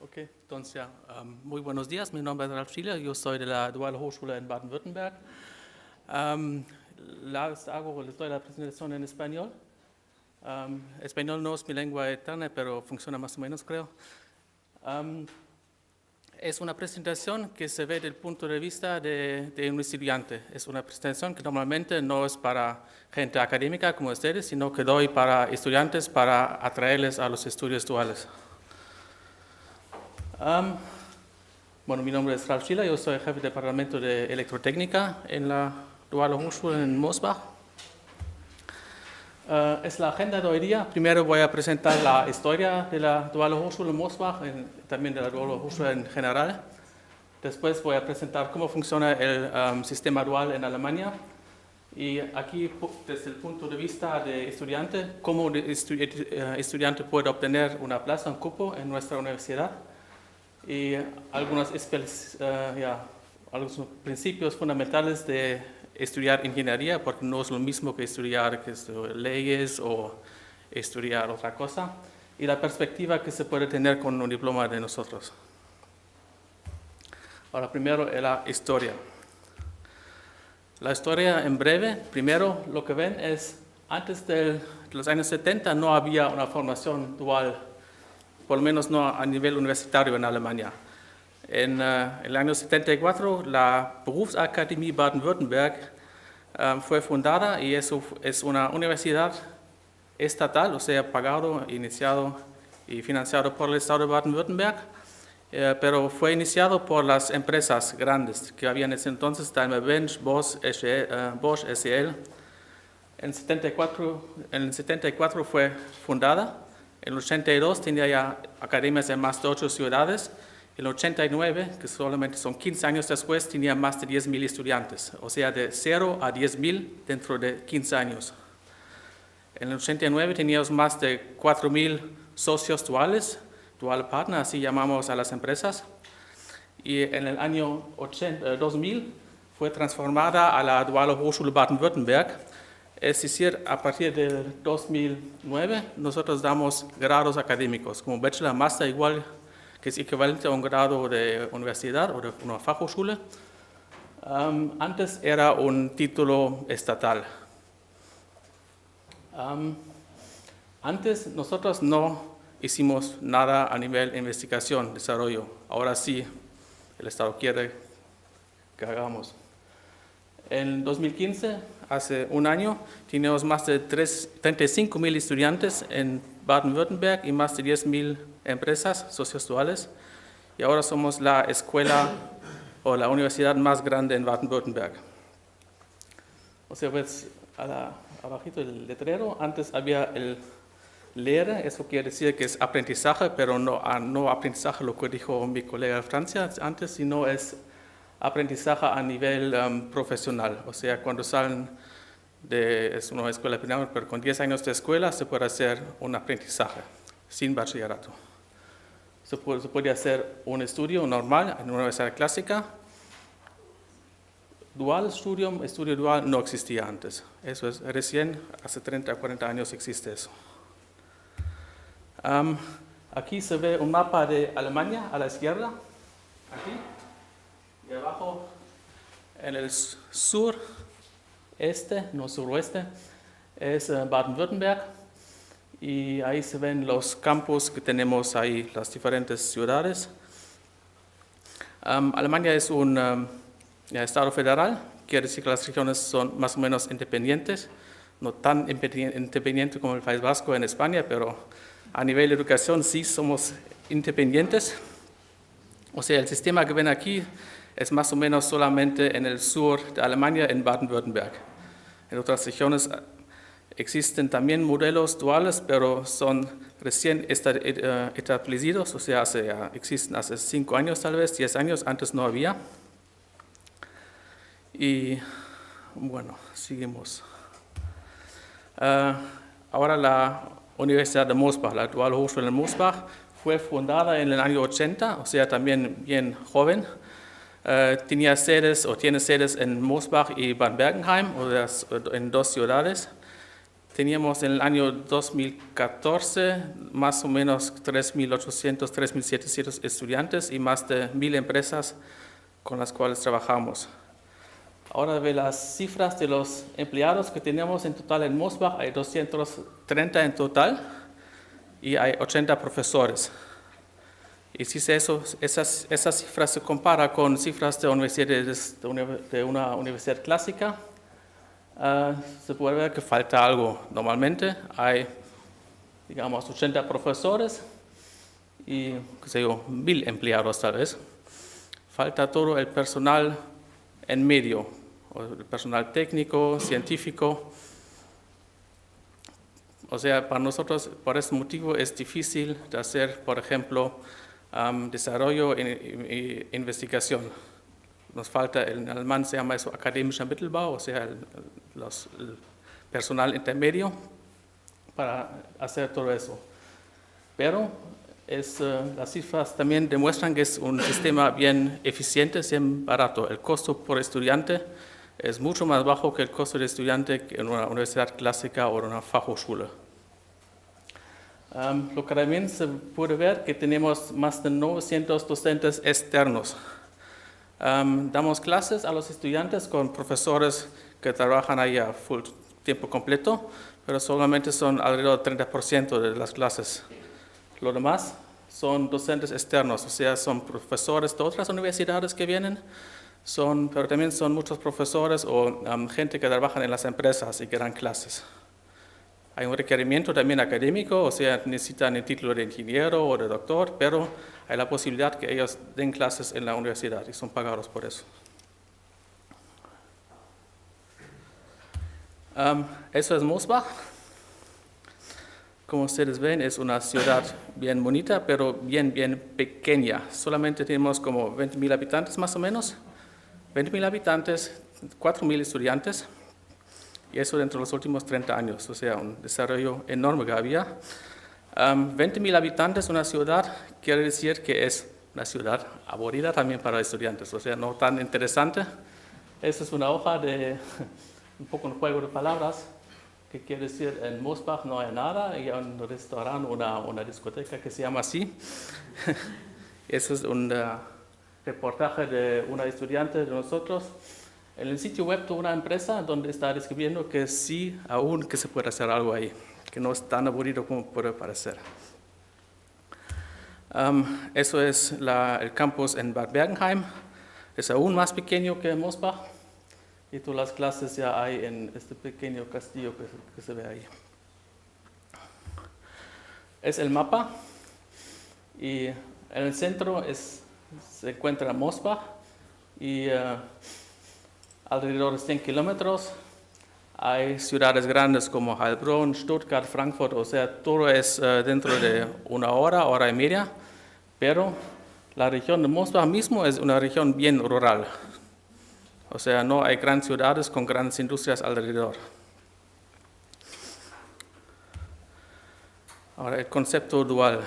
Ok, entonces ya, muy buenos días, mi nombre es Ralf Schiller, yo soy de la Duale Hochschule en Baden-Württemberg. Les doy la presentación en español. Español no es mi lengua eterna, pero funciona más o menos, creo. Es una presentación que se ve desde el punto de vista de un estudiante. Es una presentación que normalmente no es para gente académica como ustedes, sino que doy para estudiantes para atraerles a los estudios duales. Bueno, mi nombre es Ralf Schiller, yo soy jefe de departamento de electrotécnica en la Duale Hochschule en Mosbach. Es la agenda de hoy día. Primero voy a presentar la historia de la Duale Hochschule en Mosbach, también de la Duale Hochschule en general. Después voy a presentar cómo funciona el sistema dual en Alemania. Y aquí, desde el punto de vista de estudiante, cómo un estudiante puede obtener una plaza, un cupo en nuestra universidad. Y algunos principios fundamentales de estudiar ingeniería, porque no es lo mismo que estudiar leyes o estudiar otra cosa, y la perspectiva que se puede tener con un diploma de nosotros. Ahora, primero la historia. La historia en breve, primero lo que ven es, antes de los años 70 no había una formación dual, por lo menos no a nivel universitario en Alemania. En el año 74 la Berufsakademie Baden-Württemberg fue fundada y eso es una universidad estatal, o sea, pagado, iniciado y financiado por el Estado de Baden-Württemberg, pero fue iniciado por las empresas grandes que habían en ese entonces, Daimler-Benz, Bosch, SL. En el 74 fue fundada. En el 82 tenía ya academias en más de 8 ciudades. En el 89, que solamente son 15 años después, tenía más de 10.000 estudiantes, o sea, de 0 a 10.000 dentro de 15 años. En el 89 teníamos más de 4.000 socios duales, dual partner, así llamamos a las empresas. Y en el año 2000 fue transformada a la Duale Hochschule Baden-Württemberg. Es decir, a partir del 2009 nosotros damos grados académicos, como Bachelor, Master, igual, que es equivalente a un grado de universidad o de una Fachhochschule. Antes era un título estatal. Antes nosotros no hicimos nada a nivel de investigación, desarrollo. Ahora sí, el Estado quiere que hagamos. En 2015, hace un año, teníamos más de 35.000 estudiantes en Baden-Württemberg y más de 10.000 empresas socios duales. Y ahora somos la escuela o la universidad más grande en Baden-Württemberg. O sea, ves abajito el letrero, antes había el Lehre, eso quiere decir que es aprendizaje, pero no aprendizaje lo que dijo mi colega de Francia antes, sino es aprendizaje a nivel profesional. O sea, cuando salen es una escuela primaria, pero con 10 años de escuela se puede hacer un aprendizaje sin bachillerato. Se puede hacer un estudio normal en una universidad clásica. Estudio dual no existía antes. Eso es recién, hace 30 o 40 años existe eso. Aquí se ve un mapa de Alemania a la izquierda, aquí, y abajo en el sureste, no suroeste, es Baden-Württemberg, y ahí se ven los campus que tenemos ahí, las diferentes ciudades. Alemania es un estado federal, quiere decir que las regiones son más o menos independientes, no tan independientes como el País Vasco en España, pero a nivel de educación sí somos independientes. O sea, el sistema que ven aquí es más o menos solamente en el sur de Alemania, en Baden-Württemberg. En otras regiones existen también modelos duales, pero son recién establecidos, o sea, existen hace 5 años tal vez, 10 años, antes no había. Y bueno, seguimos. Ahora la Universidad de Mosbach, la Duale Hochschule en Mosbach, fue fundada en el año 80, o sea, también bien joven. Tiene sedes en Mosbach y Bad Bergenheim, en 2 ciudades. teníamos en el año 2014 más o menos 3.800, 3.700 estudiantes y más de 1.000 empresas con las cuales trabajamos. Ahora ve las cifras de los empleados que tenemos en total en Mosbach. Hay 230 en total y hay 80 profesores. Y si esa cifra se compara con cifras de una universidad clásica, se puede ver que falta algo. Normalmente hay, digamos, 80 profesores y, 1.000 empleados tal vez. Falta todo el personal en medio, el personal técnico, científico. O sea, para nosotros, por ese motivo, es difícil de hacer, por ejemplo, desarrollo e investigación. Nos falta, en alemán se llama eso akademischer Mittelbau, o sea, el personal intermedio para hacer todo eso. Pero las cifras también demuestran que es un sistema bien eficiente, bien barato. El costo por estudiante es mucho más bajo que el costo de estudiante en una universidad clásica o en una Fachhochschule. Lo que también se puede ver que tenemos más de 900 docentes externos. Damos clases a los estudiantes con profesores que trabajan ahí a full tiempo completo, pero solamente son alrededor del 30% de las clases. Lo demás son docentes externos, o sea, son profesores de otras universidades que vienen, pero también son muchos profesores o gente que trabajan en las empresas y que dan clases. Hay un requerimiento también académico, o sea, necesitan el título de ingeniero o de doctor, pero hay la posibilidad que ellos den clases en la universidad y son pagados por eso. Eso es Mosbach. Como ustedes ven, es una ciudad bien bonita, pero bien pequeña. Solamente tenemos como 20.000 habitantes más o menos. 20.000 habitantes, 4.000 estudiantes. Y eso dentro de los últimos 30 años, o sea, un desarrollo enorme que había. 20.000 habitantes, una ciudad, quiere decir que es una ciudad aburrida también para estudiantes, o sea, no tan interesante. Esta es una hoja de un poco un juego de palabras, que quiere decir en Mosbach no hay nada, y hay un restaurante, una discoteca que se llama así. Eso es un reportaje de una estudiante de nosotros. En el sitio web de una empresa donde está describiendo que sí, aún que se puede hacer algo ahí, que no es tan aburrido como puede parecer. Eso es el campus en Bad Bergenheim, es aún más pequeño que Mosbach y todas las clases ya hay en este pequeño castillo que se ve ahí. Es el mapa y en el centro se encuentra Mosbach y alrededor de 100 kilómetros hay ciudades grandes como Heilbronn, Stuttgart, Frankfurt, o sea, todo es dentro de una hora y media, pero la región de Mosbach mismo es una región bien rural, o sea, no hay grandes ciudades con grandes industrias alrededor. Ahora, el concepto dual.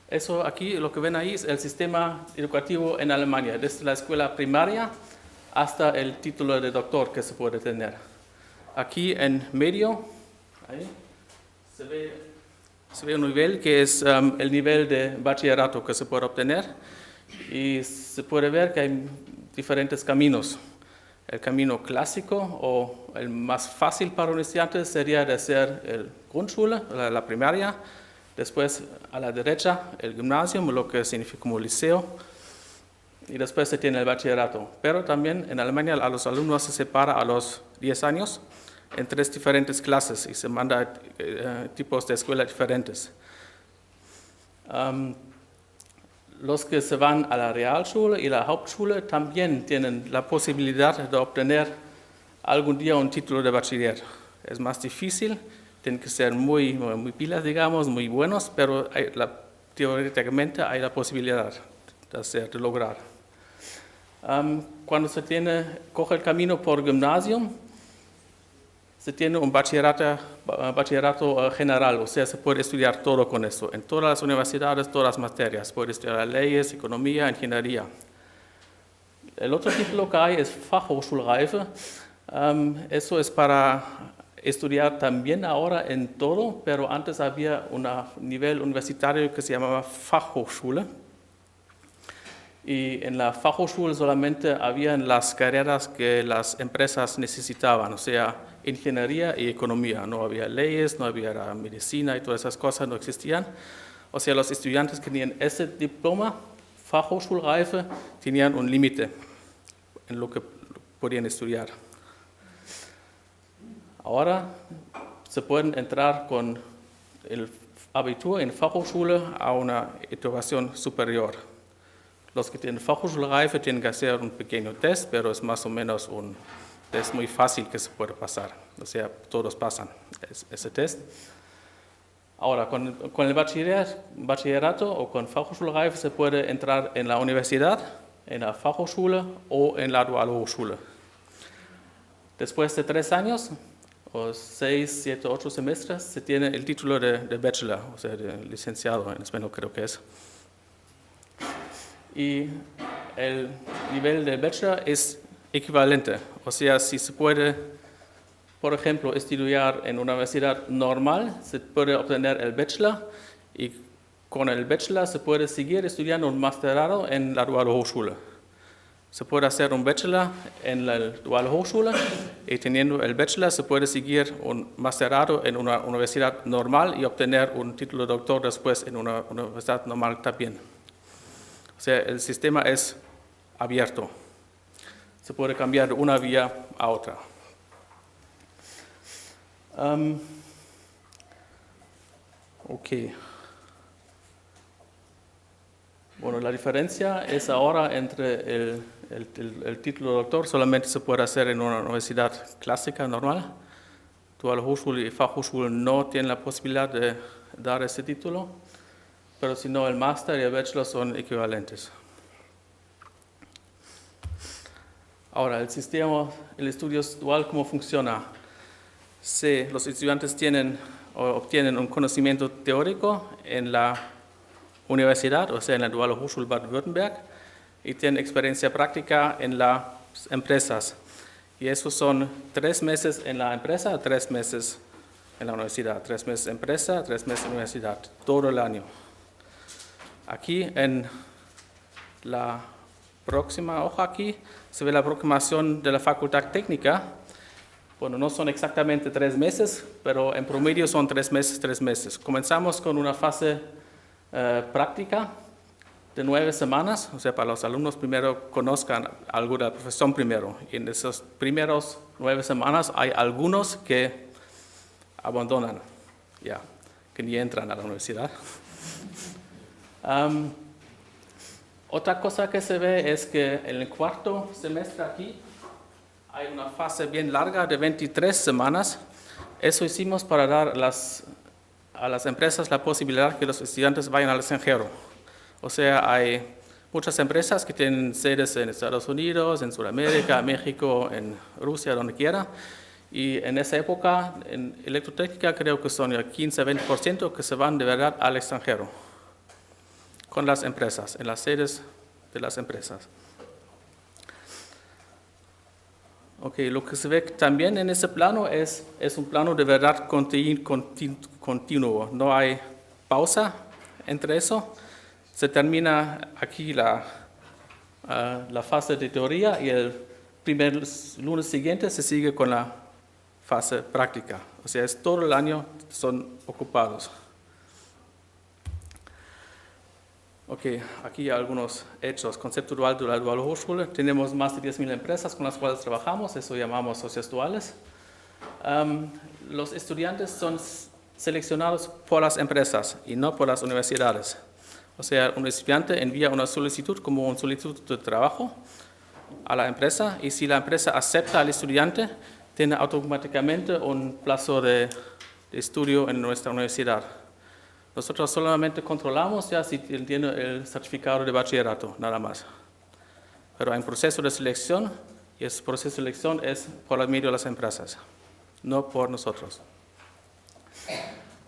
Eso aquí, lo que ven ahí es el sistema educativo en Alemania, desde la escuela primaria hasta el título de doctor que se puede tener. Aquí en medio, ahí, se ve un nivel que es el nivel de bachillerato que se puede obtener y se puede ver que hay diferentes caminos. El camino clásico o el más fácil para un estudiante sería de hacer el Grundschule, la primaria. Después, a la derecha, el gimnasio, lo que significa como liceo, y después se tiene el bachillerato. Pero también en Alemania a los alumnos se separa a los 10 años en 3 diferentes clases y se manda tipos de escuelas diferentes. Los que se van a la Realschule y la Hauptschule también tienen la posibilidad de obtener algún día un título de bachiller. Es más difícil. Tienen que ser muy pilas, digamos, muy buenos, pero teóricamente hay la posibilidad de lograr. Cuando se coge el camino por gimnasio, se tiene un bachillerato general, o sea, se puede estudiar todo con eso. En todas las universidades, todas las materias, puede estudiar leyes, economía, ingeniería. El otro título que hay es Fachhochschulreife. Eso es para estudiar también ahora en todo, pero antes había un nivel universitario que se llamaba Fachhochschule. Y en la Fachhochschule solamente habían las carreras que las empresas necesitaban, o sea, ingeniería y economía. No había leyes, no había medicina y todas esas cosas no existían. O sea, los estudiantes que tenían ese diploma, Fachhochschulreife, tenían un límite en lo que podían estudiar. Ahora se pueden entrar con el Abitur en Fachhochschule a una educación superior. Los que tienen Fachhochschulreife tienen que hacer un pequeño test, pero es más o menos un test muy fácil que se puede pasar. O sea, todos pasan ese test. Ahora, con el bachillerato o con Fachhochschulreife se puede entrar en la universidad, en la Fachhochschule o en la Duale Hochschule. Después de 3 años, o 6, 7, 8 semestres, se tiene el título de bachelor, o sea, de licenciado en español creo que es. Y el nivel de bachelor es equivalente, o sea, si se puede, por ejemplo, estudiar en una universidad normal, se puede obtener el bachelor y con el bachelor se puede seguir estudiando un masterado en la Duale Hochschule. Se puede hacer un bachelor en la Duale Hochschule y teniendo el bachelor se puede seguir un masterado en una universidad normal y obtener un título de doctor después en una universidad normal también. O sea, el sistema es abierto. Se puede cambiar de una vía a otra. Ok. Bueno, la diferencia es ahora entre el título de doctor, solamente se puede hacer en una universidad clásica normal. Duale Hochschule y Fachhochschule no tienen la posibilidad de dar ese título, pero si no, el máster y el bachelor son equivalentes. Ahora, el sistema, el estudio dual, ¿cómo funciona? Si los estudiantes obtienen un conocimiento teórico en la universidad, o sea, en la Duale Hochschule Baden-Württemberg, y tienen experiencia práctica en las empresas. Y esos son 3 meses en la empresa, 3 meses en la universidad, 3 meses empresa, 3 meses en la universidad, todo el año. Aquí en la próxima hoja aquí se ve la proclamación de la Facultad Técnica. Bueno, no son exactamente 3 meses, pero en promedio son 3 meses, 3 meses. Comenzamos con una fase práctica de 9 semanas, o sea, para los alumnos primero conozcan algo de la profesión primero. Y en esas primeros 9 semanas hay algunos que abandonan, que ni entran a la universidad. Otra cosa que se ve es que en el cuarto semestre aquí hay una fase bien larga de 23 semanas. Eso hicimos para dar a las empresas la posibilidad que los estudiantes vayan al extranjero. O sea, hay muchas empresas que tienen sedes en Estados Unidos, en Sudamérica, México, en Rusia, donde quiera. Y en esa época, en electrotécnica, creo que son el 15-20% que se van de verdad al extranjero con las empresas, en las sedes de las empresas. Ok, lo que se ve también en ese plano es un plano de verdad continuo. No hay pausa entre eso. Se termina aquí la fase de teoría y el primer lunes siguiente se sigue con la fase práctica. O sea, es todo el año son ocupados. Ok, aquí algunos hechos. Concepto dual de la Duale Hochschule. Tenemos más de 10.000 empresas con las cuales trabajamos, eso llamamos socios duales. Los estudiantes son seleccionados por las empresas y no por las universidades. O sea, un estudiante envía una solicitud como una solicitud de trabajo a la empresa y si la empresa acepta al estudiante, tiene automáticamente un plazo de estudio en nuestra universidad. Nosotros solamente controlamos ya si tiene el certificado de bachillerato, nada más. Pero hay un proceso de selección y ese proceso de selección es por el medio de las empresas, no por nosotros.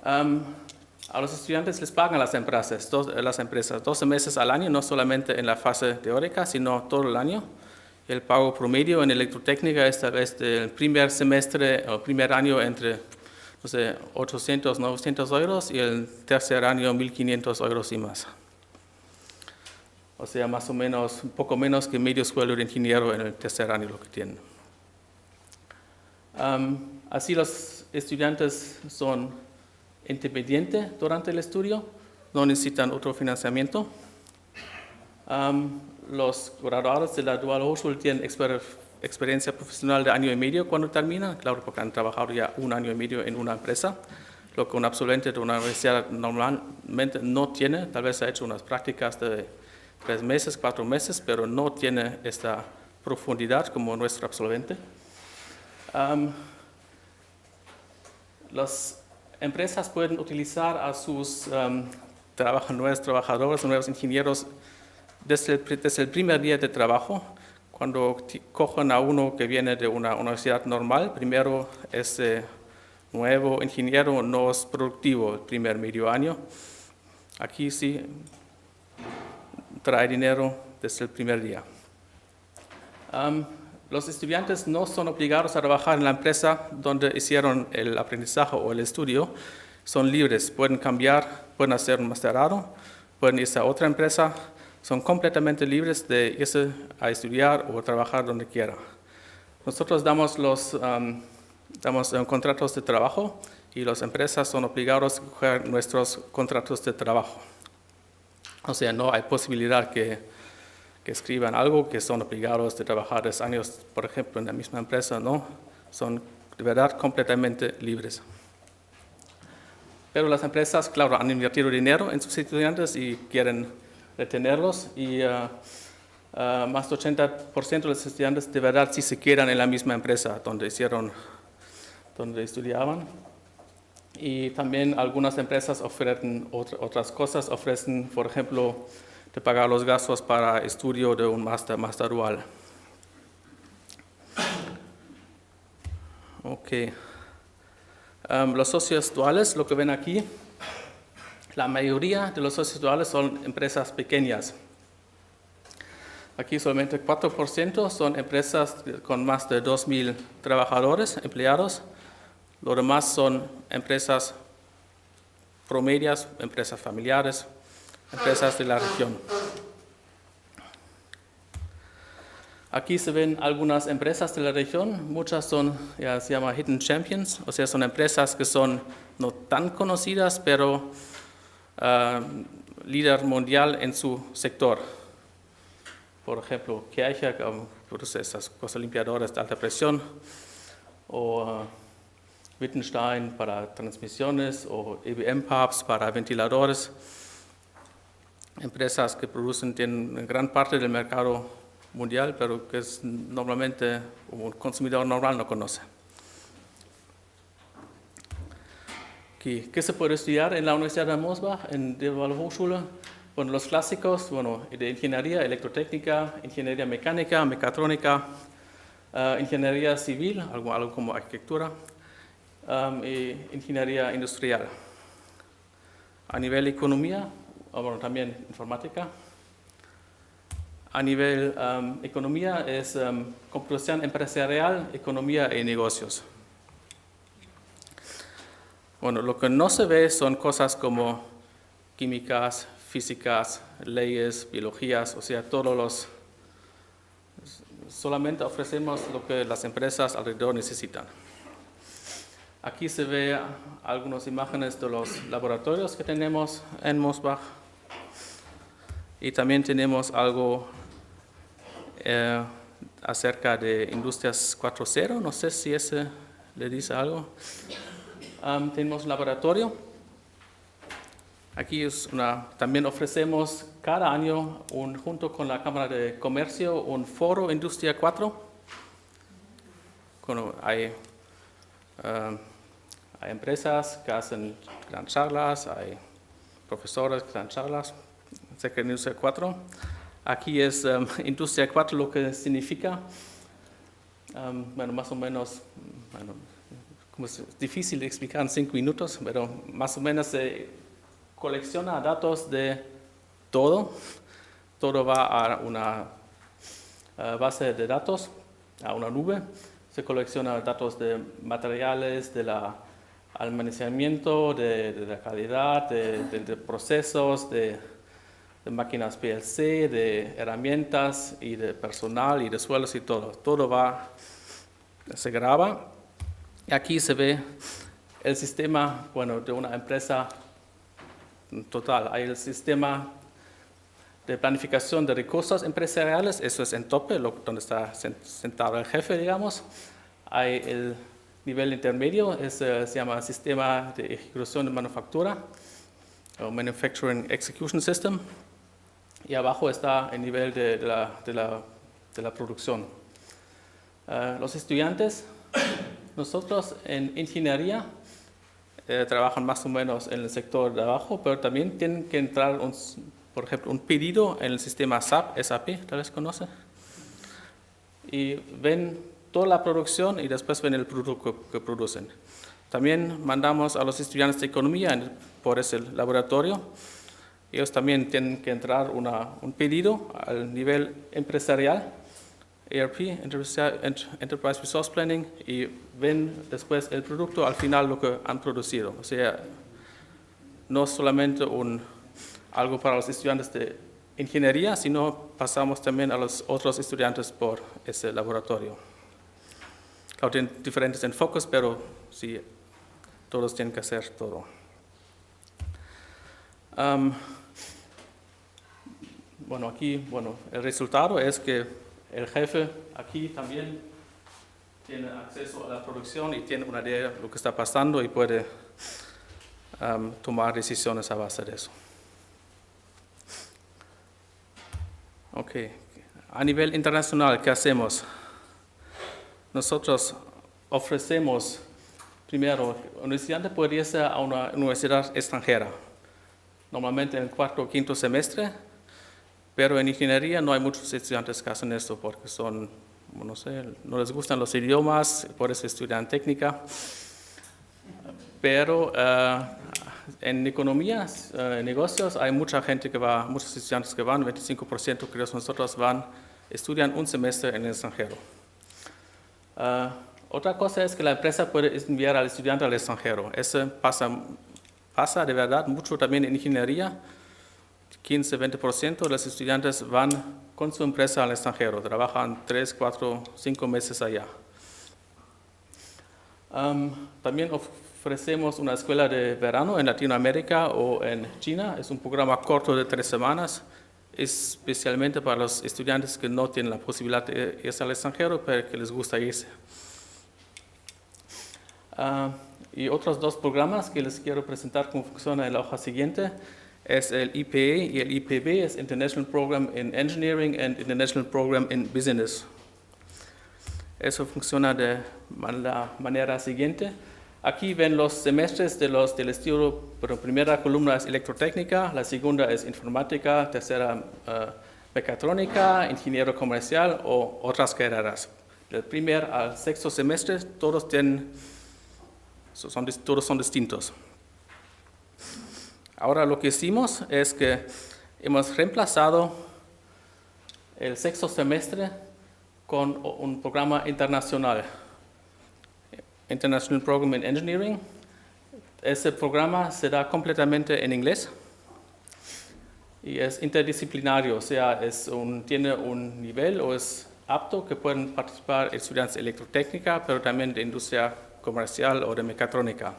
A los estudiantes les pagan las empresas 12 meses al año, no solamente en la fase teórica, sino todo el año. El pago promedio en electrotécnica es tal vez del primer semestre o primer año entre, no sé, 800, 900 euros y el tercer año 1.500 euros y más. O sea, más o menos, un poco menos que medio sueldo de ingeniero en el tercer año lo que tienen. Así los estudiantes son independientes durante el estudio, no necesitan otro financiamiento. Los graduados de la Dual Hochschule tienen experiencia profesional de año y medio cuando terminan, claro, porque han trabajado ya un año y medio en una empresa, lo que un absolvente de una universidad normalmente no tiene. Tal vez ha hecho unas prácticas de 3 meses, 4 meses, pero no tiene esta profundidad como nuestro absolvente. Las empresas pueden utilizar a sus nuevos trabajadores, nuevos ingenieros desde el primer día de trabajo. Cuando cogen a uno que viene de una universidad normal, primero ese nuevo ingeniero no es productivo el primer medio año. Aquí sí trae dinero desde el primer día. Los estudiantes no son obligados a trabajar en la empresa donde hicieron el aprendizaje o el estudio. Son libres, pueden cambiar, pueden hacer un masterado, pueden irse a otra empresa. Son completamente libres de irse a estudiar o trabajar donde quiera. Nosotros damos contratos de trabajo y las empresas son obligadas a coger nuestros contratos de trabajo. O sea, no hay posibilidad que escriban algo que son obligados de trabajar 10 años, por ejemplo, en la misma empresa, no. Son de verdad completamente libres. Pero las empresas, claro, han invertido dinero en sus estudiantes y quieren retenerlos y más del 80% de los estudiantes de verdad sí se quedan en la misma empresa donde estudiaban. Y también algunas empresas ofrecen otras cosas, ofrecen, por ejemplo, de pagar los gastos para estudio de un máster dual. Okay. Los socios duales, lo que ven aquí, la mayoría de los socios duales son empresas pequeñas. Aquí solamente 4% son empresas con más de 2.000 trabajadores, empleados. Lo demás son empresas promedias, empresas familiares, empresas de la región. Aquí se ven algunas empresas de la región, muchas son, ya se llama Hidden Champions, o sea, son empresas que son no tan conocidas, pero líder mundial en su sector. Por ejemplo, Kircher, que produce esas cosas limpiadoras de alta presión, o Wittenstein para transmisiones, o EBM Pubs para ventiladores. Empresas que tienen gran parte del mercado mundial, pero que normalmente un consumidor normal no conoce. ¿Qué se puede estudiar en la Universidad de Mosbach, en der Dual Hochschule? Bueno, los clásicos, de ingeniería, electrotécnica, ingeniería mecánica, mecatrónica, ingeniería civil, algo como arquitectura, y ingeniería industrial. A nivel economía, también informática. A nivel economía es computación empresarial, economía y negocios. Bueno, lo que no se ve son cosas como químicas, físicas, leyes, biologías, o sea, solamente ofrecemos lo que las empresas alrededor necesitan. Aquí se ve algunas imágenes de los laboratorios que tenemos en Mosbach. Y también tenemos algo acerca de Industrias 4.0, no sé si ese le dice algo. Tenemos un laboratorio. Aquí también ofrecemos cada año, junto con la Cámara de Comercio, un foro Industria 4. Hay empresas que hacen grandes charlas, hay profesores que dan charlas acerca de Industria 4. Aquí es Industria 4 lo que significa. Más o menos, es difícil de explicar en 5 minutos, pero más o menos se colecciona datos de todo. Todo va a base de datos a una nube. Se colecciona datos de materiales, del almacenamiento, de la calidad, de procesos, de máquinas PLC, de herramientas y de personal y de suelos y todo. Todo se graba. Aquí se ve el sistema, de una empresa total. Hay el sistema de planificación de recursos empresariales, eso es en tope, donde está sentado el jefe, digamos. Hay el nivel intermedio, se llama sistema de ejecución de manufactura, o Manufacturing Execution System. Y abajo está el nivel de la producción. Los estudiantes, nosotros en ingeniería, trabajan más o menos en el sector de abajo, pero también tienen que entrar, por ejemplo, un pedido en el sistema SAP, tal vez conocen, y ven toda la producción y después ven el producto que producen. También mandamos a los estudiantes de economía por ese laboratorio. Ellos también tienen que entrar un pedido al nivel empresarial, ERP, Enterprise Resource Planning, y ven después el producto al final lo que han producido. O sea, no solamente algo para los estudiantes de ingeniería, sino pasamos también a los otros estudiantes por ese laboratorio. Claro, tienen diferentes enfoques, pero sí, todos tienen que hacer todo. Aquí, el resultado es que el jefe aquí también tiene acceso a la producción y tiene una idea de lo que está pasando y puede tomar decisiones a base de eso. Ok, a nivel internacional, ¿qué hacemos? Nosotros ofrecemos, primero, un estudiante puede irse a una universidad extranjera, normalmente en el cuarto o quinto semestre, pero en ingeniería no hay muchos estudiantes que hacen esto porque no les gustan los idiomas, por eso estudian técnica. Pero en economía, en negocios, hay mucha gente que va, muchos estudiantes que van, 25% creo que nosotros estudian un semestre en el extranjero. Otra cosa es que la empresa puede enviar al estudiante al extranjero. Eso pasa de verdad mucho también en ingeniería. 15-20% de los estudiantes van con su empresa al extranjero, trabajan 3, 4, 5 meses allá. También ofrecemos una escuela de verano en Latinoamérica o en China. Es un programa corto de 3 semanas, especialmente para los estudiantes que no tienen la posibilidad de irse al extranjero, pero que les gusta irse. Y otros 2 programas que les quiero presentar cómo funciona en la hoja siguiente es el IPA y el IPB, es International Program in Engineering and International Program in Business. Eso funciona de la manera siguiente. Aquí ven los semestres del estilo, pero la primera columna es electrotécnica, la segunda es informática, tercera mecatrónica, ingeniero comercial o otras carreras. Del primer al sexto semestre todos son distintos. Ahora lo que hicimos es que hemos reemplazado el sexto semestre con un programa internacional, International Program in Engineering. Ese programa se da completamente en inglés y es interdisciplinario, o sea, tiene un nivel o es apto que pueden participar estudiantes de electrotécnica, pero también de industria comercial o de mecatrónica.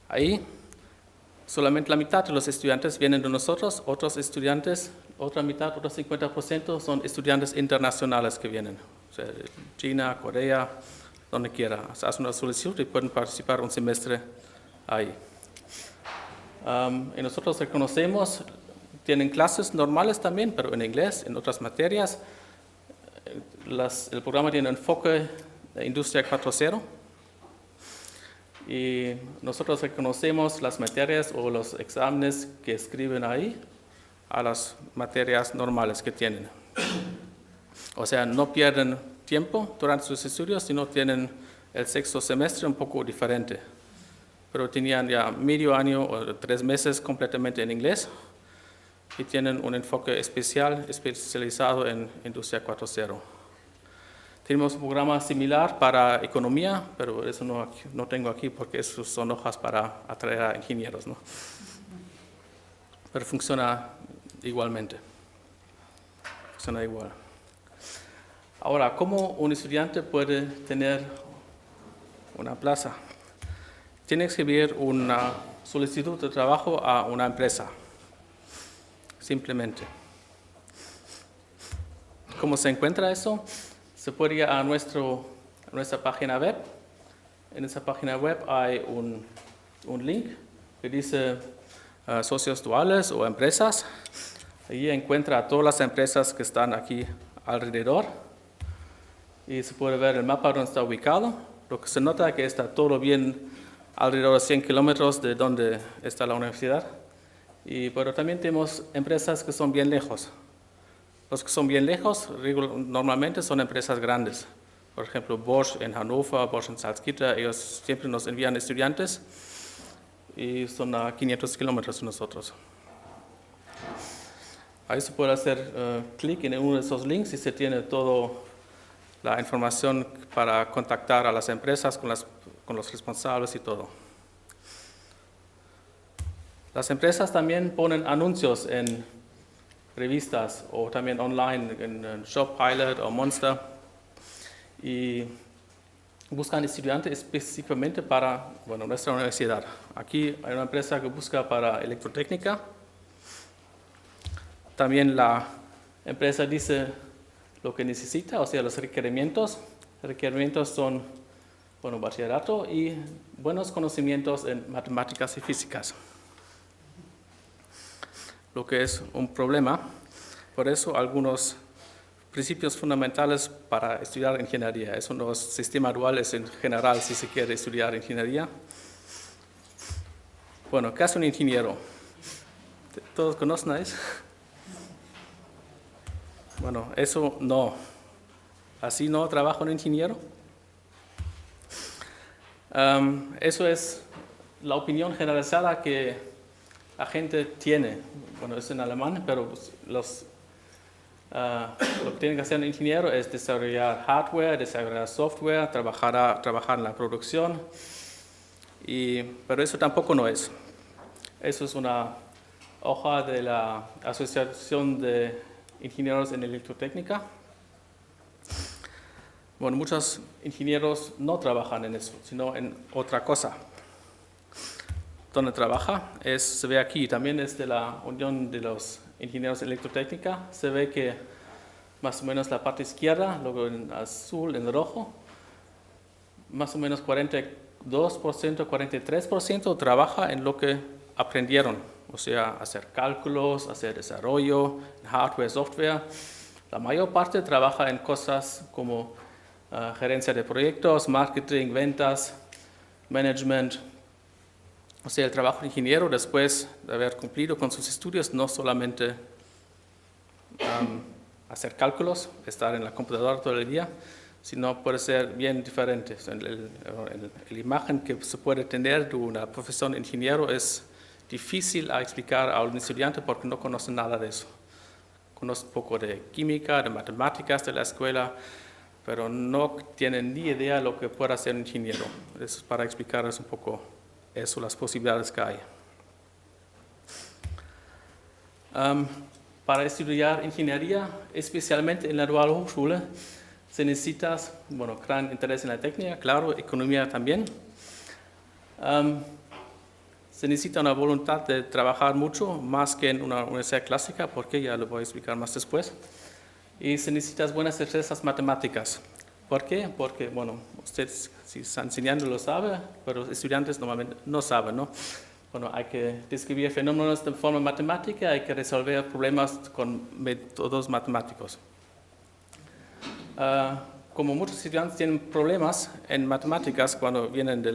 Ahí solamente la mitad de los estudiantes vienen de nosotros, otros estudiantes, otra mitad, otros 50% son estudiantes internacionales que vienen, o sea, de China, Corea, donde quiera. Se hace una solicitud y pueden participar un semestre ahí. Y nosotros reconocemos, tienen clases normales también, pero en inglés, en otras materias. El programa tiene enfoque de Industria 4.0. Y nosotros reconocemos las materias o los exámenes que escriben ahí a las materias normales que tienen. O sea, no pierden tiempo durante sus estudios, sino tienen el sexto semestre un poco diferente. Pero tenían ya medio año o 3 meses completamente en inglés y tienen un enfoque especializado en Industria 4.0. Tenemos un programa similar para economía, pero eso no tengo aquí porque esos son hojas para atraer a ingenieros, ¿no? Pero funciona igualmente. Funciona igual. Ahora, ¿cómo un estudiante puede tener una plaza? Tiene que escribir una solicitud de trabajo a una empresa. Simplemente. ¿Cómo se encuentra eso? Se puede ir a nuestra página web. En esa página web hay un link que dice socios duales o empresas. Allí encuentra a todas las empresas que están aquí alrededor. Y se puede ver el mapa donde está ubicado. Lo que se nota es que está todo bien alrededor de 100 kilómetros de donde está la universidad. Pero también tenemos empresas que son bien lejos. Los que son bien lejos normalmente son empresas grandes. Por ejemplo, Bosch en Hannover, Bosch en Salzgitter, ellos siempre nos envían estudiantes y son a 500 kilómetros de nosotros. Ahí se puede hacer clic en uno de esos links y se tiene toda la información para contactar a las empresas con los responsables y todo. Las empresas también ponen anuncios en revistas o también online en ShopPilot o Monster y buscan estudiantes específicamente para nuestra universidad. Aquí hay una empresa que busca para electrotécnica. También la empresa dice lo que necesita, o sea, los requerimientos. Los requerimientos son bachillerato y buenos conocimientos en matemáticas y físicas. Lo que es un problema. Por eso algunos principios fundamentales para estudiar ingeniería. Es uno de los sistemas duales en general si se quiere estudiar ingeniería. Bueno, ¿qué hace un ingeniero? ¿Todos conocen eso? Bueno, eso no. ¿Así no trabaja un ingeniero? Eso es la opinión generalizada que la gente tiene. Bueno, es en alemán, pero lo que tiene que hacer un ingeniero es desarrollar hardware, desarrollar software, trabajar en la producción. Pero eso tampoco no es. Eso es una hoja de la Asociación de Ingenieros en Electrotécnica. Bueno, muchos ingenieros no trabajan en eso, sino en otra cosa. Donde trabaja se ve aquí, también es de la Unión de los Ingenieros en Electrotécnica. Se ve que más o menos la parte izquierda, luego en azul, en rojo, más o menos 42%, 43% trabaja en lo que aprendieron, o sea, hacer cálculos, hacer desarrollo, hardware, software. La mayor parte trabaja en cosas como gerencia de proyectos, marketing, ventas, management. O sea, el trabajo de ingeniero después de haber cumplido con sus estudios, no solamente hacer cálculos, estar en la computadora todo el día, sino puede ser bien diferente. La imagen que se puede tener de una profesión de ingeniero es difícil a explicar a un estudiante porque no conoce nada de eso. Conoce un poco de química, de matemáticas de la escuela, pero no tienen ni idea de lo que puede hacer un ingeniero. Eso es para explicarles un poco eso, las posibilidades que hay. Para estudiar ingeniería, especialmente en la Dual Hochschule, se necesita, gran interés en la técnica, claro, economía también. Se necesita una voluntad de trabajar mucho, más que en una universidad clásica, porque ya lo voy a explicar más después. Y se necesitan buenas destrezas matemáticas. ¿Por qué? Porque, ustedes si están enseñando lo saben, pero los estudiantes normalmente no saben, ¿no? Hay que describir fenómenos de forma matemática, hay que resolver problemas con métodos matemáticos. Como muchos estudiantes tienen problemas en matemáticas cuando vienen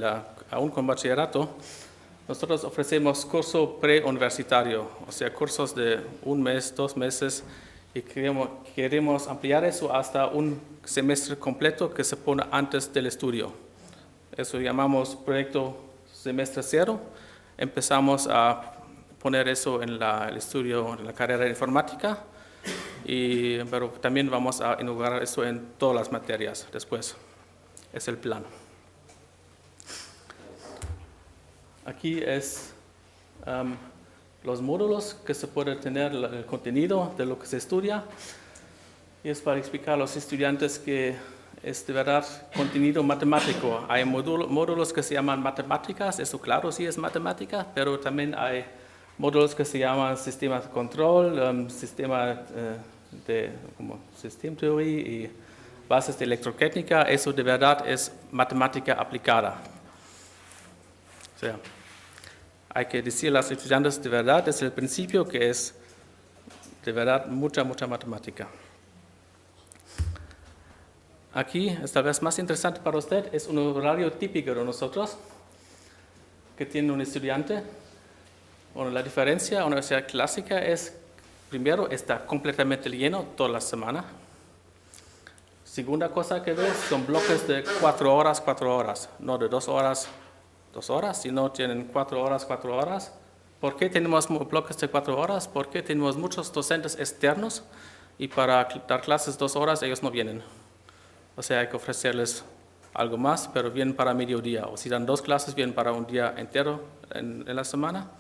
aún con bachillerato, nosotros ofrecemos curso preuniversitario, o sea, cursos de 1 mes, 2 meses, y queremos ampliar eso hasta un semestre completo que se pone antes del estudio. Eso llamamos proyecto semestre cero. Empezamos a poner eso en el estudio, en la carrera de informática, pero también vamos a inaugurar eso en todas las materias después. Es el plan. Aquí es los módulos que se puede tener, el contenido de lo que se estudia. Y es para explicar a los estudiantes que es de verdad contenido matemático. Hay módulos que se llaman matemáticas, eso claro sí es matemática, pero también hay módulos que se llaman sistema de control, sistema como System Theory y bases de electrotécnica. Eso de verdad es matemática aplicada. O sea, hay que decir a los estudiantes de verdad desde el principio que es de verdad mucha matemática. Aquí, esta vez más interesante para usted, es un horario típico de nosotros que tiene un estudiante. Bueno, la diferencia a una universidad clásica es, primero, está completamente lleno toda la semana. Segunda cosa que ves son bloques de 4 horas, no de 2 horas, sino tienen 4 horas. ¿Por qué tenemos bloques de 4 horas? Porque tenemos muchos docentes externos y para dar clases 2 horas ellos no vienen. O sea, hay que ofrecerles algo más, pero vienen para mediodía. O si dan 2 clases, vienen para un día entero en la semana.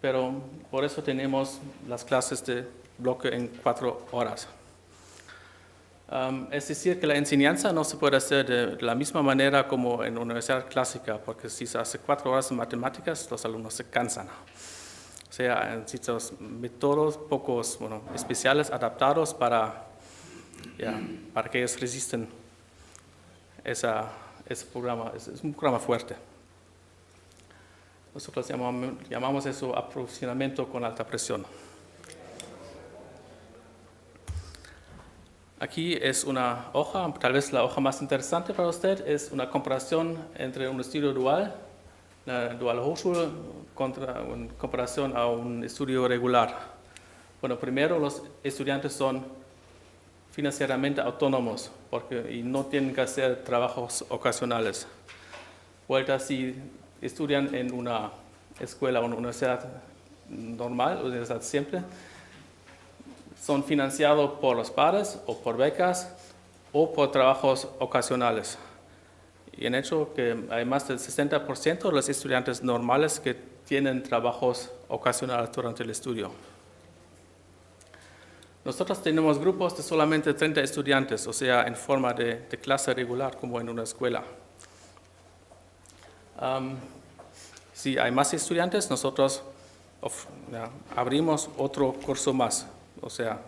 Pero por eso tenemos las clases de bloque en 4 horas. Es decir, que la enseñanza no se puede hacer de la misma manera como en una universidad clásica, porque si se hace 4 horas en matemáticas, los alumnos se cansan. O sea, necesitan métodos pocos especiales, adaptados para que ellos resisten ese programa. Es un programa fuerte. Nosotros llamamos eso aprovisionamiento con alta presión. Aquí es una hoja, tal vez la hoja más interesante para usted, es una comparación entre un estudio dual, la Dual Hochschule, en comparación a un estudio regular. Bueno, primero los estudiantes son financieramente autónomos y no tienen que hacer trabajos ocasionales. Vuelta, si estudian en una escuela o una universidad normal, universidad simple, son financiados por los padres o por becas o por trabajos ocasionales. Y en hecho que hay más del 60% de los estudiantes normales que tienen trabajos ocasionales durante el estudio. Nosotros tenemos grupos de solamente 30 estudiantes, o sea, en forma de clase regular, como en una escuela. Si hay más estudiantes, nosotros abrimos otro curso más. O sea,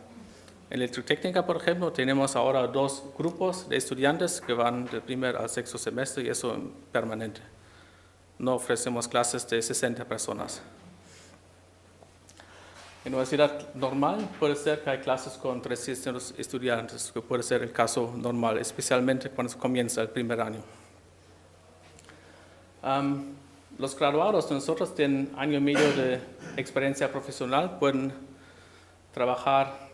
en electrotécnica, por ejemplo, tenemos ahora 2 grupos de estudiantes que van del primer al 6º semestre y eso es permanente. No ofrecemos clases de 60 personas. En universidad normal puede ser que hay clases con 300 estudiantes, que puede ser el caso normal, especialmente cuando comienza el primer año. Los graduados de nosotros tienen 1 año y medio de experiencia profesional, pueden trabajar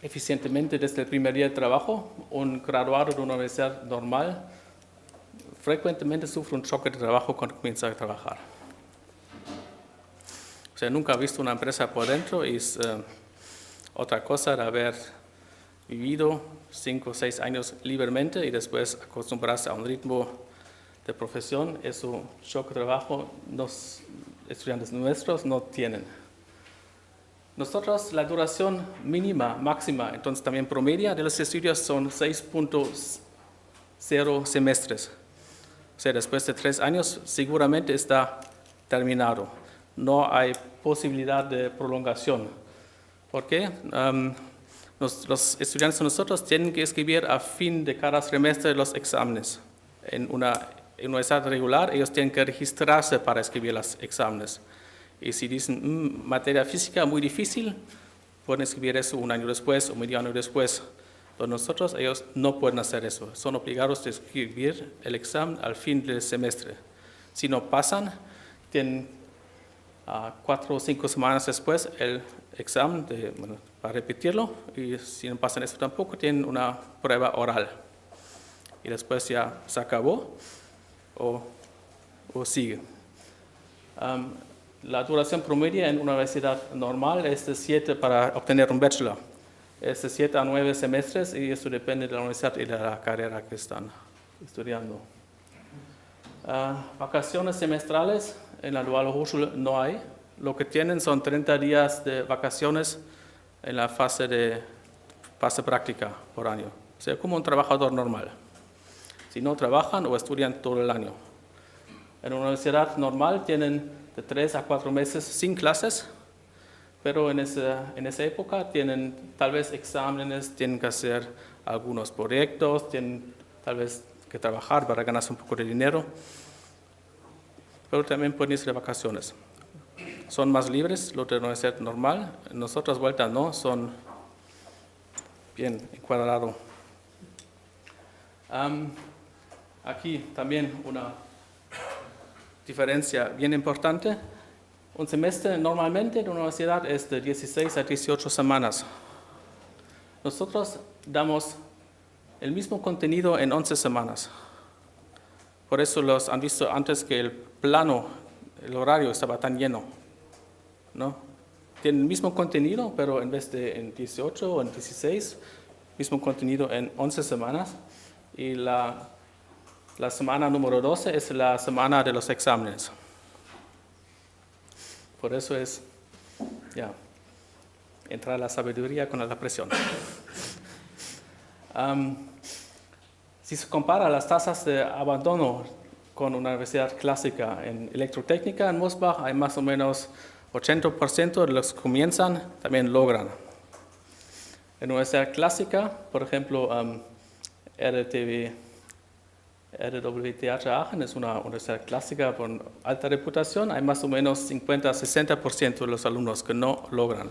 eficientemente desde el primer día de trabajo. Un graduado de una universidad normal frecuentemente sufre un choque de trabajo cuando comienza a trabajar. O sea, nunca ha visto una empresa por dentro y es otra cosa de haber vivido 5 o 6 años libremente y después acostumbrarse a un ritmo de profesión. Eso, shock de trabajo, los estudiantes nuestros no tienen. Nosotros, la duración mínima, máxima, entonces también promedia de los estudios son 6.0 semestres. O sea, después de 3 años seguramente está terminado. No hay posibilidad de prolongación. ¿Por qué? Los estudiantes de nosotros tienen que escribir a fin de cada semestre los exámenes. En una universidad regular, ellos tienen que registrarse para escribir los exámenes. Y si dicen, materia física muy difícil, pueden escribir eso 1 año después o medio año después. Pero nosotros, ellos no pueden hacer eso. Son obligados a escribir el examen al fin del semestre. Si no pasan, tienen 4 o 5 semanas después el examen para repetirlo. Y si no pasan eso tampoco, tienen una prueba oral. Y después ya se acabó o sigue. La duración promedio en una universidad normal es de 7 para obtener un bachelor. Es de 7 a 9 semestres y eso depende de la universidad y de la carrera que están estudiando. Vacaciones semestrales en la Duale Hochschule no hay. Lo que tienen son 30 días de vacaciones en la fase práctica por año. O sea, como un trabajador normal. Si no trabajan o estudian todo el año. En una universidad normal tienen de 3 a 4 meses sin clases, pero en esa época tienen tal vez exámenes, tienen que hacer algunos proyectos, tienen tal vez que trabajar para ganarse un poco de dinero, pero también pueden irse de vacaciones. Son más libres, lo de la universidad normal, en otras vueltas no, son bien encuadrados. Aquí también una diferencia bien importante. Un semestre normalmente en una universidad es de 16 a 18 semanas. Nosotros damos el mismo contenido en 11 semanas. Por eso los han visto antes que el plano, el horario estaba tan lleno, ¿no? Tienen el mismo contenido, pero en vez de en 18 o en 16, mismo contenido en 11 semanas. Y la semana número 12 es la semana de los exámenes. Por eso es, entrar la sabiduría con la presión. Si se compara las tasas de abandono con una universidad clásica en electrotécnica, en Mosbach hay más o menos 80% de los que comienzan también logran. En una universidad clásica, por ejemplo, RWTH Aachen es una universidad clásica con alta reputación, hay más o menos 50-60% de los alumnos que no logran.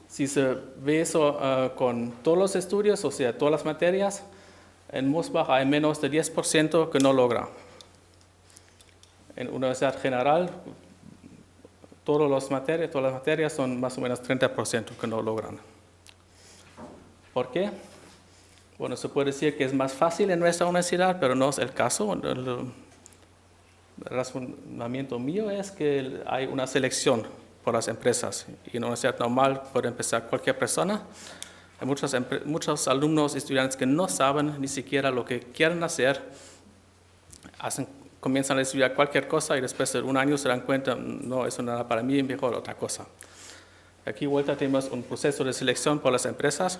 Si se ve eso con todos los estudios, o sea, todas las materias, en Mosbach hay menos de 10% que no logra. En universidad general, todas las materias son más o menos 30% que no logran. ¿Por qué? Bueno, se puede decir que es más fácil en nuestra universidad, pero no es el caso. El razonamiento mío es que hay una selección por las empresas. Y en una universidad normal puede empezar cualquier persona. Hay muchos alumnos, estudiantes que no saben ni siquiera lo que quieren hacer. Comienzan a estudiar cualquier cosa y después de un año se dan cuenta, no, eso no era para mí, mejor otra cosa. Aquí vuelta tenemos un proceso de selección por las empresas.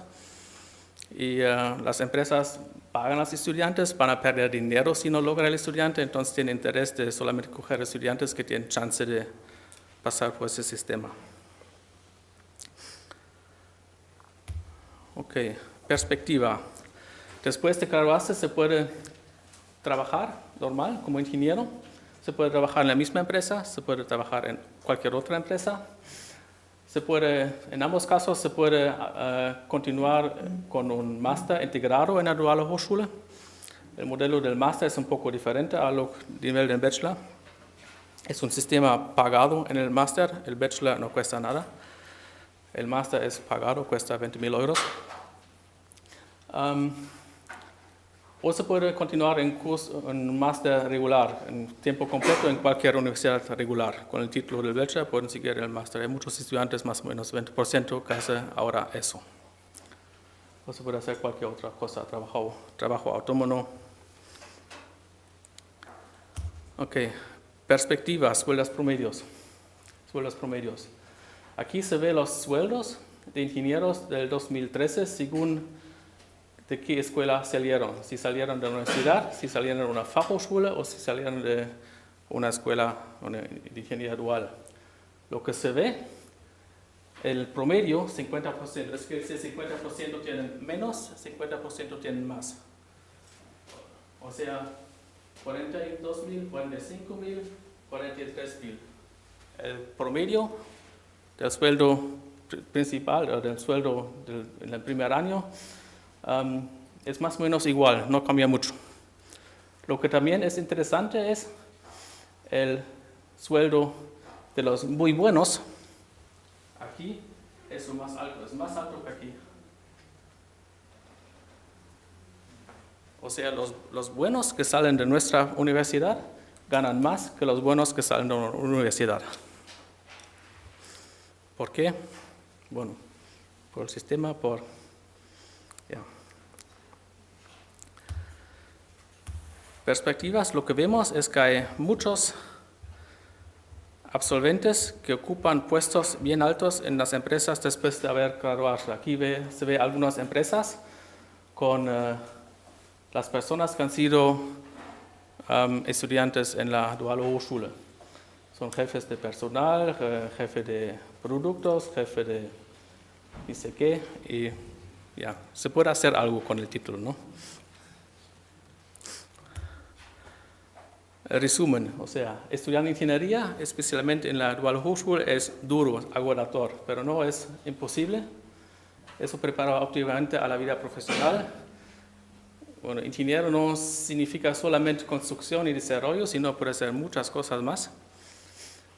Y las empresas pagan a los estudiantes, van a perder dinero si no logra el estudiante, entonces tienen interés de solamente coger estudiantes que tienen chance de pasar por ese sistema. Ok, perspectiva. Después de graduarse se puede trabajar normal como ingeniero, se puede trabajar en la misma empresa, se puede trabajar en cualquier otra empresa. En ambos casos se puede continuar con un máster integrado en la Duale Hochschule. El modelo del máster es un poco diferente al nivel del bachelor. Es un sistema pagado en el máster, el bachelor no cuesta nada. El máster es pagado, cuesta 20.000 euros. O se puede continuar en un máster regular, en tiempo completo en cualquier universidad regular. Con el título del bachelor pueden seguir el máster. Hay muchos estudiantes, más o menos 20%, que hacen ahora eso. O se puede hacer cualquier otra cosa, trabajo autónomo. Ok, perspectivas, sueldos promedios. Aquí se ven los sueldos de ingenieros del 2013 según de qué escuela salieron, si salieron de la universidad, si salieron de una Fachhochschule o si salieron de una escuela de ingeniería dual. Lo que se ve, el promedio, 50%, es que si 50% tienen menos, 50% tienen más. O sea, 42.000, 45.000, 43.000. El promedio del sueldo principal o del sueldo en el primer año es más o menos igual, no cambia mucho. Lo que también es interesante es el sueldo de los muy buenos. Aquí es más alto que aquí. O sea, los buenos que salen de nuestra universidad ganan más que los buenos que salen de una universidad. ¿Por qué? Bueno, por el sistema, ya. Perspectivas, lo que vemos es que hay muchos absolventes que ocupan puestos bien altos en las empresas después de haber graduado. Aquí se ve algunas empresas con las personas que han sido estudiantes en la Duale Hochschule. Son jefes de personal, jefe de productos, jefe de ni sé qué, y ya, se puede hacer algo con el título, ¿no? Resumen, o sea, estudiar ingeniería, especialmente en la Duale Hochschule, es duro, agotador, pero no es imposible. Eso prepara óptimamente a la vida profesional. Bueno, ingeniero no significa solamente construcción y desarrollo, sino puede ser muchas cosas más.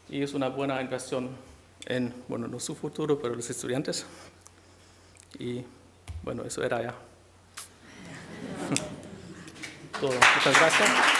Y es una buena inversión en, bueno, no su futuro, pero los estudiantes. Y bueno, eso era ya todo. Muchas gracias.